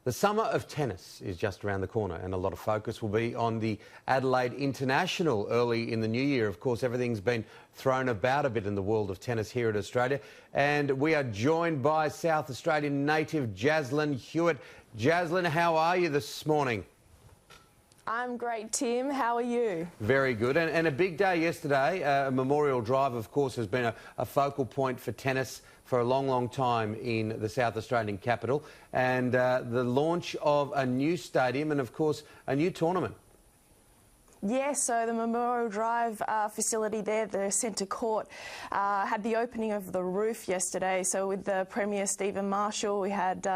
The summer of tennis is just around the corner, and a lot of focus will be on the Adelaide International early in the new year. Of course, everything's been thrown about a bit in the world of tennis here in Australia, and we are joined by South Australian native Jaslyn Hewitt. Jaslyn, how are you this morning? I'm great, Tim. How are you? Very good. And a big day yesterday. Memorial Drive, of course, has been a focal point for tennis for a long, long time in the South Australian capital. And the launch of a new stadium and, of course, a new tournament. Yeah, so the Memorial Drive facility there, the centre court, had the opening of the roof yesterday. So with the Premier Stephen Marshall, we had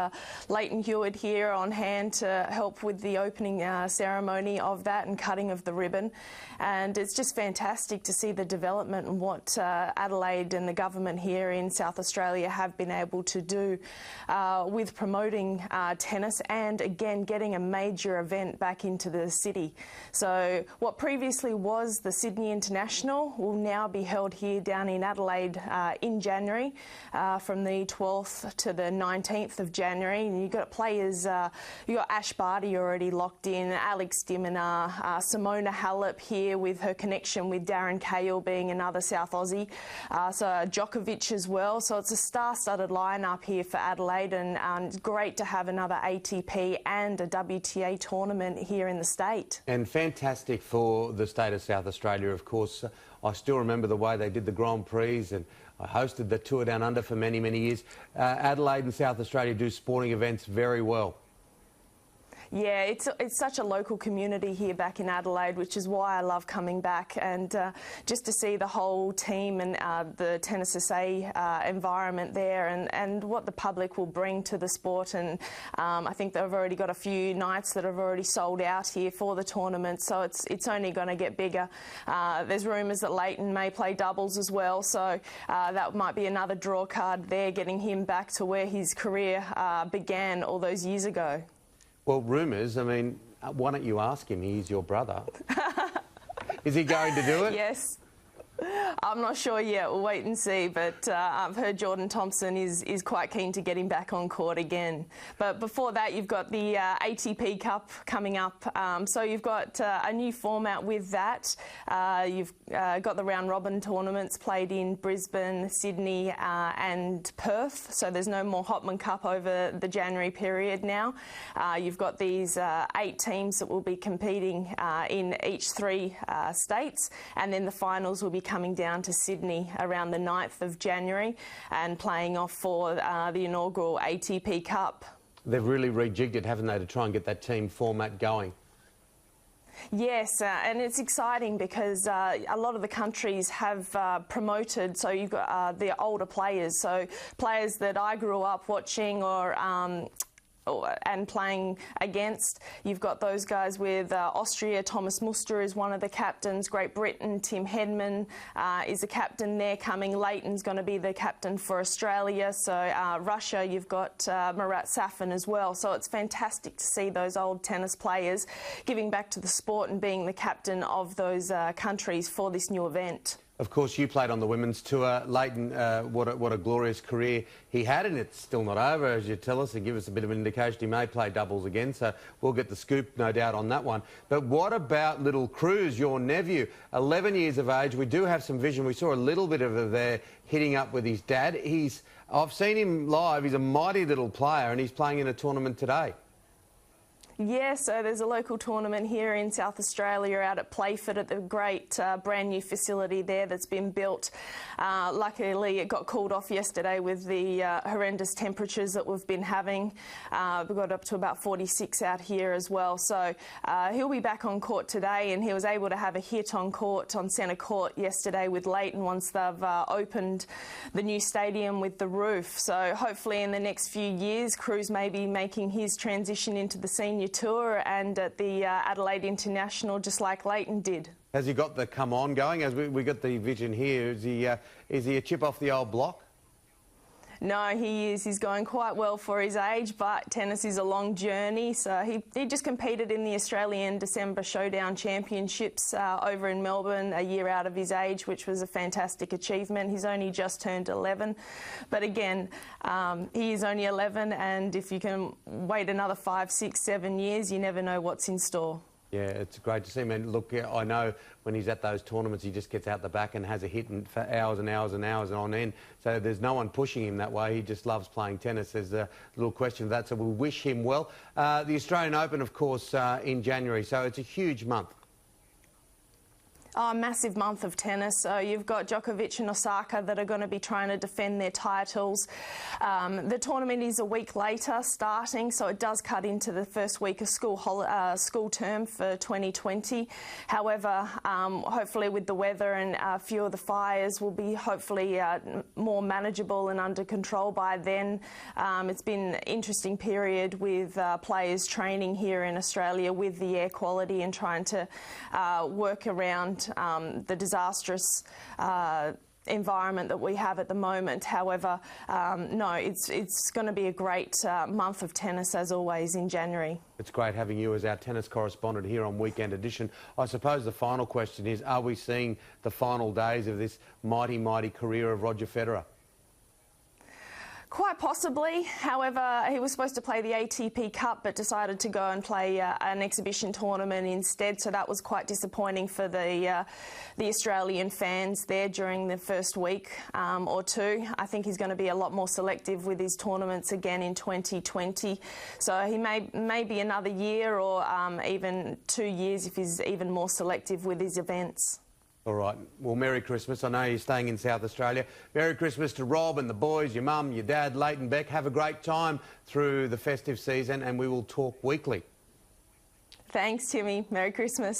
Leighton Hewitt here on hand to help with the opening ceremony of that and cutting of the ribbon. And it's just fantastic to see the development and what Adelaide and the government here in South Australia have been able to do with promoting tennis and, again, getting a major event back into the city. So what previously was the Sydney International will now be held here down in Adelaide in January from the 12th to the 19th of January. And you've got players, you've got Ash Barty already locked in, Alex Minaur, Simona Halep here with her connection with Darren Cahill being another South Aussie, so Djokovic as well. So it's a star-studded lineup here for Adelaide, and it's great to have another ATP and a WTA tournament here in the state. And fantastic for the state of South Australia, of course. I still remember the way they did the Grand Prix, and I hosted the Tour Down Under for many, many years. Adelaide and South Australia do sporting events very well. Yeah, it's such a local community here back in Adelaide, which is why I love coming back, and just to see the whole team and the Tennis SA environment there and what the public will bring to the sport. And I think they've already got a few nights that have already sold out here for the tournament, so it's only going to get bigger. There's rumours that Leighton may play doubles as well, so that might be another draw card there, getting him back to where his career began all those years ago. Well, rumours, I mean, why don't you ask him? He's your brother. Is he going to do it? Yes. I'm not sure yet. We'll wait and see. But I've heard Jordan Thompson is quite keen to get him back on court again. But before that, you've got the ATP Cup coming up. So you've got a new format with that. You've got the round-robin tournaments played in Brisbane, Sydney and Perth. So there's no more Hopman Cup over the January period now. You've got these 8 teams that will be competing in each 3 states. And then the finals will be coming down to Sydney around the 9th of January and playing off for the inaugural ATP Cup. They've really rejigged it, haven't they, to try and get that team format going? Yes, and it's exciting because a lot of the countries have promoted, so you've got the older players, so players that I grew up watching and playing against. You've got those guys with Austria. Thomas Muster is one of the captains. Great Britain, Tim Hedman is a captain there coming. Leighton's going to be the captain for Australia. So Russia, you've got Marat Safin as well. So it's fantastic to see those old tennis players giving back to the sport and being the captain of those countries for this new event. Of course, you played on the women's tour. Leighton, what a glorious career he had, and it's still not over, as you tell us, and give us a bit of an indication he may play doubles again, so we'll get the scoop, no doubt, on that one. But what about little Cruz, your nephew, 11 years of age? We do have some vision. We saw a little bit of it there hitting up with his dad. I've seen him live. He's a mighty little player, and he's playing in a tournament today. Yeah, so there's a local tournament here in South Australia out at Playford at the great brand new facility there that's been built. Luckily, it got called off yesterday with the horrendous temperatures that we've been having. We got up to about 46 out here as well. So he'll be back on court today, and he was able to have a hit on court, on centre court yesterday with Leighton once they've opened the new stadium with the roof. So hopefully in the next few years, Cruz may be making his transition into the senior tour and at the Adelaide International, just like Leighton did. Has he got the come on going? As we got the vision here, is he a chip off the old block? No, he is. He's going quite well for his age, but tennis is a long journey. So he just competed in the Australian December Showdown Championships over in Melbourne a year out of his age, which was a fantastic achievement. He's only just turned 11. But again, he is only 11, and if you can wait another 5, 6, 7 years, you never know what's in store. Yeah, it's great to see him. And look, I know when he's at those tournaments, he just gets out the back and has a hit for hours and hours and hours on end. So there's no one pushing him that way. He just loves playing tennis. There's a little question of that, so we'll wish him well. The Australian Open, of course, in January, so it's a huge month. Oh, massive month of tennis. So you've got Djokovic and Osaka that are going to be trying to defend their titles. The tournament is a week later starting, so it does cut into the first week of school term for 2020. However, hopefully with the weather and a few of the fires will be hopefully more manageable and under control by then. It's been an interesting period with players training here in Australia with the air quality and trying to work around the disastrous environment that we have at the moment. However, no, it's going to be a great month of tennis as always in January. It's great having you as our tennis correspondent here on Weekend Edition. I suppose the final question is, are we seeing the final days of this mighty, mighty career of Roger Federer? Quite possibly. However, he was supposed to play the ATP Cup but decided to go and play an exhibition tournament instead, so that was quite disappointing for the Australian fans there during the first week or two. I think he's going to be a lot more selective with his tournaments again in 2020, so he may be another year or even 2 years if he's even more selective with his events. All right. Well, Merry Christmas. I know you're staying in South Australia. Merry Christmas to Rob and the boys, your mum, your dad, Leighton Beck. Have a great time through the festive season, and we will talk weekly. Thanks, Timmy. Merry Christmas.